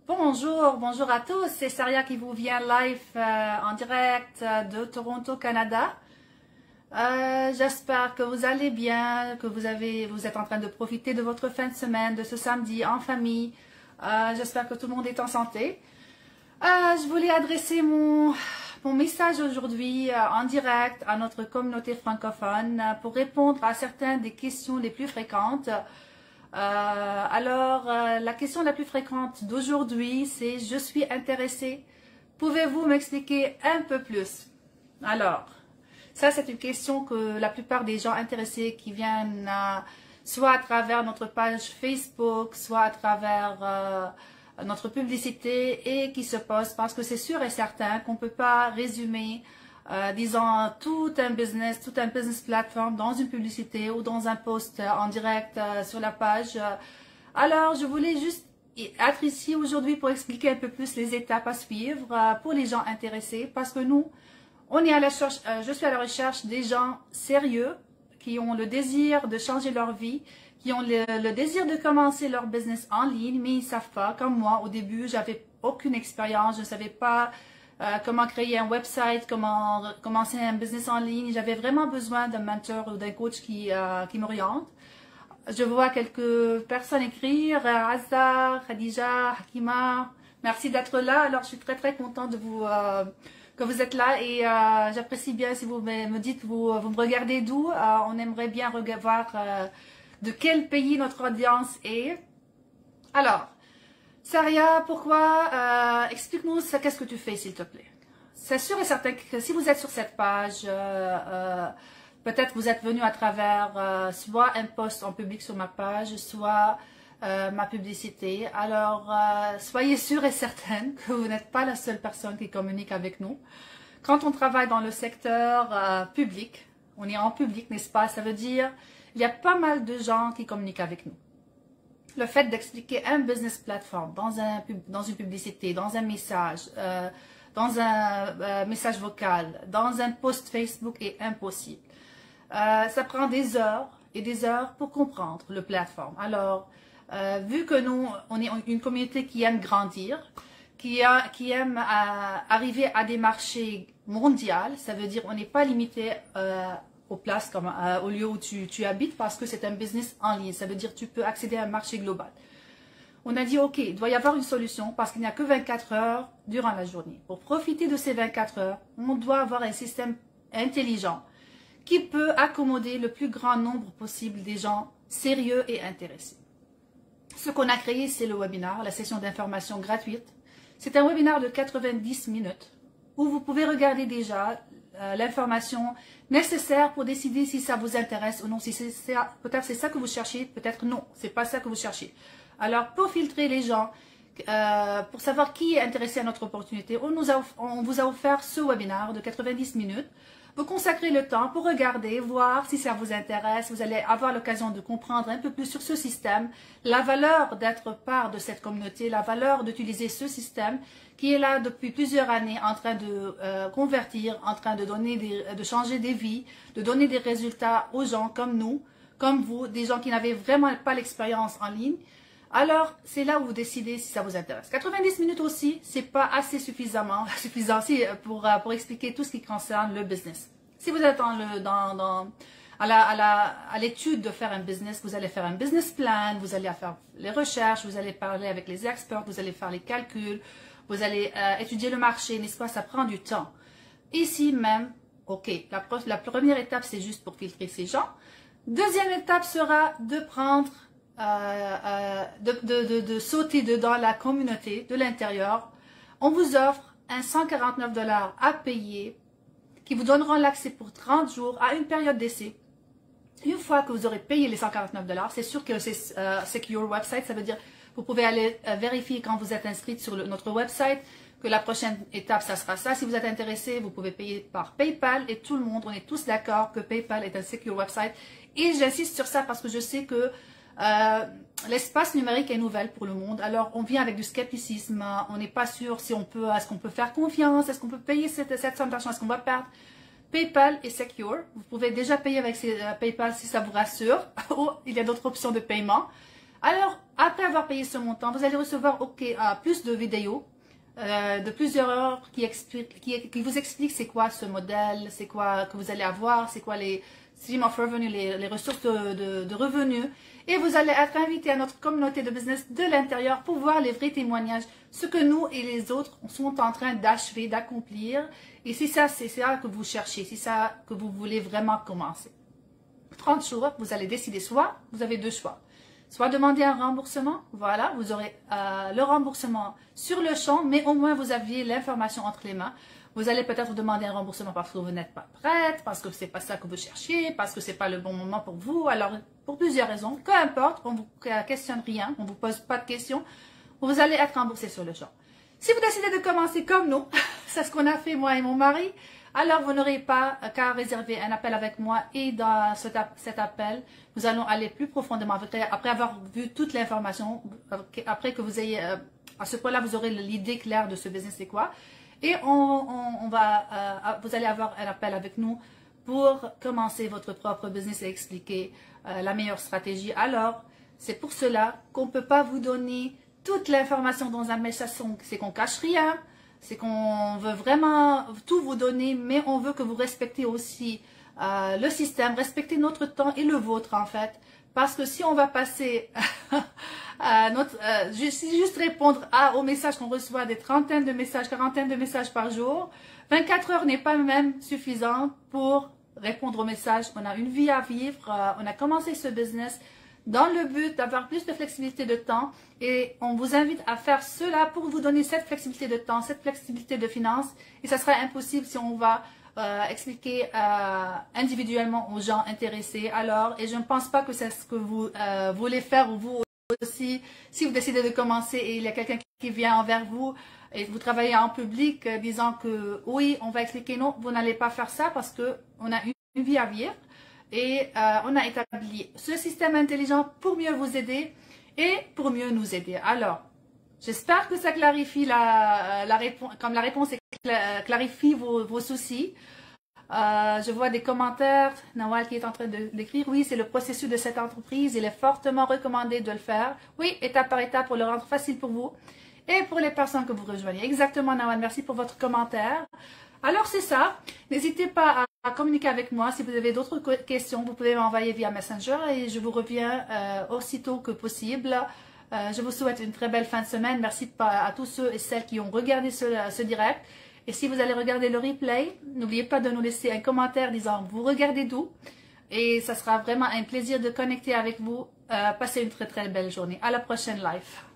Bonjour à tous, c'est Saria qui vous vient live en direct de Toronto, Canada. J'espère que vous allez bien, que vous êtes en train de profiter de votre fin de semaine, de ce samedi en famille. J'espère que tout le monde est en santé. Je voulais adresser mon message aujourd'hui en direct à notre communauté francophone pour répondre à certaines des questions les plus fréquentes. La question la plus fréquente d'aujourd'hui, c'est « Je suis intéressée, pouvez-vous m'expliquer un peu plus ?» Alors, ça c'est une question que la plupart des gens intéressés qui viennent soit à travers notre page Facebook, soit à travers notre publicité et qui se posent parce que c'est sûr et certain qu'on ne peut pas résumer disons tout un business platform dans une publicité ou dans un post en direct sur la page. Alors je voulais juste être ici aujourd'hui pour expliquer un peu plus les étapes à suivre pour les gens intéressés, parce que nous on est à la recherche, je suis à la recherche des gens sérieux qui ont le désir de changer leur vie, qui ont le désir de commencer leur business en ligne, mais ils ne savent pas. Comme moi, au début, j'avais aucune expérience, je ne savais pas comment créer un website, comment commencer un business en ligne. J'avais vraiment besoin d'un mentor ou d'un coach qui m'oriente. Je vois quelques personnes écrire, Azar, Khadija, Hakima, merci d'être là. Alors, je suis très contente de que vous êtes là et j'apprécie bien si vous me dites, vous me regardez d'où. On aimerait bien voir de quel pays notre audience est. Alors, Saria, pourquoi explique-nous qu'est-ce que tu fais, s'il te plaît. C'est sûr et certain que si vous êtes sur cette page, peut-être vous êtes venu à travers soit un post en public sur ma page, soit ma publicité. Alors, soyez sûr et certaine que vous n'êtes pas la seule personne qui communique avec nous. Quand on travaille dans le secteur public, on est en public, n'est-ce pas? Ça veut dire il y a pas mal de gens qui communiquent avec nous. Le fait d'expliquer un business platform dans une publicité, dans un message vocal, dans un post Facebook est impossible. Ça prend des heures et des heures pour comprendre le plateforme. Alors, vu que nous, on est une communauté qui aime grandir, qui aime arriver à des marchés mondiaux, ça veut dire on n'est pas limité aux places comme au lieu où tu habites, parce que c'est un business en ligne. Ça veut dire que tu peux accéder à un marché global. On a dit ok, il doit y avoir une solution parce qu'il n'y a que 24 heures durant la journée. Pour profiter de ces 24 heures, on doit avoir un système intelligent qui peut accommoder le plus grand nombre possible des gens sérieux et intéressés. Ce qu'on a créé, c'est le webinaire, la session d'information gratuite. C'est un webinaire de 90 minutes où vous pouvez regarder déjà l'information nécessaire pour décider si ça vous intéresse ou non. Si peut-être c'est ça que vous cherchez, peut-être non, c'est pas ça que vous cherchez. Alors pour filtrer les gens, pour savoir qui est intéressé à notre opportunité, on vous a offert ce webinaire de 90 minutes. Vous consacrez le temps pour regarder, voir si ça vous intéresse. Vous allez avoir l'occasion de comprendre un peu plus sur ce système, la valeur d'être part de cette communauté, la valeur d'utiliser ce système qui est là depuis plusieurs années en train de convertir, en train de changer des vies, de donner des résultats aux gens comme nous, comme vous, des gens qui n'avaient vraiment pas l'expérience en ligne. Alors, c'est là où vous décidez si ça vous intéresse. 90 minutes aussi, c'est pas assez suffisant pour expliquer tout ce qui concerne le business. Si vous êtes à l'étude de faire un business, vous allez faire un business plan, vous allez faire les recherches, vous allez parler avec les experts, vous allez faire les calculs, vous allez étudier le marché, n'est-ce pas? Ça prend du temps. Ici même, ok, la première étape, c'est juste pour filtrer ces gens. Deuxième étape sera de prendre de sauter dans la communauté de l'intérieur. On vous offre un 149 $ à payer qui vous donneront l'accès pour 30 jours à une période d'essai. Une fois que vous aurez payé les 149 $, c'est sûr que c'est Secure Website, ça veut dire vous pouvez aller vérifier quand vous êtes inscrit sur notre website que la prochaine étape, ça sera ça. Si vous êtes intéressé, vous pouvez payer par PayPal et tout le monde, on est tous d'accord que PayPal est un Secure Website. Et j'insiste sur ça parce que je sais que l'espace numérique est nouvelle pour le monde, alors on vient avec du scepticisme, on n'est pas sûr si est-ce qu'on peut faire confiance, est-ce qu'on peut payer cette somme d'argent, est-ce qu'on va perdre. PayPal est secure, vous pouvez déjà payer avec PayPal si ça vous rassure, ou il y a d'autres options de paiement. Alors, après avoir payé ce montant, vous allez recevoir plus de vidéos de plusieurs heures qui vous expliquent c'est quoi ce modèle, c'est quoi que vous allez avoir, c'est quoi les stream of revenue, les ressources de revenus. Et vous allez être invité à notre communauté de business de l'intérieur pour voir les vrais témoignages, ce que nous et les autres sont en train d'achever, d'accomplir. Et si ça, c'est ça que vous cherchez, c'est ça que vous voulez vraiment commencer. 30 jours, vous allez décider soit, vous avez deux choix. Soit demander un remboursement, voilà, vous aurez le remboursement sur le champ, mais au moins vous aviez l'information entre les mains. Vous allez peut-être demander un remboursement parce que vous n'êtes pas prête, parce que c'est pas ça que vous cherchiez, parce que c'est pas le bon moment pour vous. Alors, pour plusieurs raisons, peu importe, on vous questionne rien, on vous pose pas de questions, vous allez être remboursé sur le champ. Si vous décidez de commencer comme nous, c'est ce qu'on a fait moi et mon mari, alors vous n'aurez pas qu'à réserver un appel avec moi et dans cet appel, nous allons aller plus profondément après avoir vu toute l'information, après que vous ayez, à ce point-là, vous aurez l'idée claire de ce business c'est quoi. Et vous allez avoir un appel avec nous pour commencer votre propre business et expliquer la meilleure stratégie. Alors, c'est pour cela qu'on ne peut pas vous donner toute l'information dans un message, c'est qu'on cache rien. C'est qu'on veut vraiment tout vous donner, mais on veut que vous respectez aussi le système, respectez notre temps et le vôtre en fait. Parce que si on va passer juste répondre aux messages qu'on reçoit, des trentaines de messages, quarantaines de messages par jour, 24 heures n'est pas même suffisant pour répondre aux messages. On a une vie à vivre, on a commencé ce business dans le but d'avoir plus de flexibilité de temps et on vous invite à faire cela pour vous donner cette flexibilité de temps, cette flexibilité de finances et ça sera impossible si on va expliquer individuellement aux gens intéressés. Alors, et je ne pense pas que c'est ce que vous voulez faire ou vous aussi, si vous décidez de commencer et il y a quelqu'un qui vient envers vous et vous travaillez en public disant que oui, on va expliquer, non, vous n'allez pas faire ça parce que on a une vie à vivre. Et on a établi ce système intelligent pour mieux vous aider et pour mieux nous aider. Alors, j'espère que ça clarifie la réponse, comme la réponse clarifie vos soucis. Je vois des commentaires, Nawal qui est en train d'écrire, oui, c'est le processus de cette entreprise, il est fortement recommandé de le faire. Oui, étape par étape pour le rendre facile pour vous et pour les personnes que vous rejoignez. Exactement, Nawal, merci pour votre commentaire. Alors, c'est ça. N'hésitez pas à communiquer avec moi. Si vous avez d'autres questions, vous pouvez m'envoyer via Messenger et je vous reviens aussitôt que possible. Je vous souhaite une très belle fin de semaine. Merci à tous ceux et celles qui ont regardé ce direct. Et si vous allez regarder le replay, n'oubliez pas de nous laisser un commentaire disant vous regardez d'où. Et ça sera vraiment un plaisir de connecter avec vous. Passez une très très belle journée. À la prochaine live.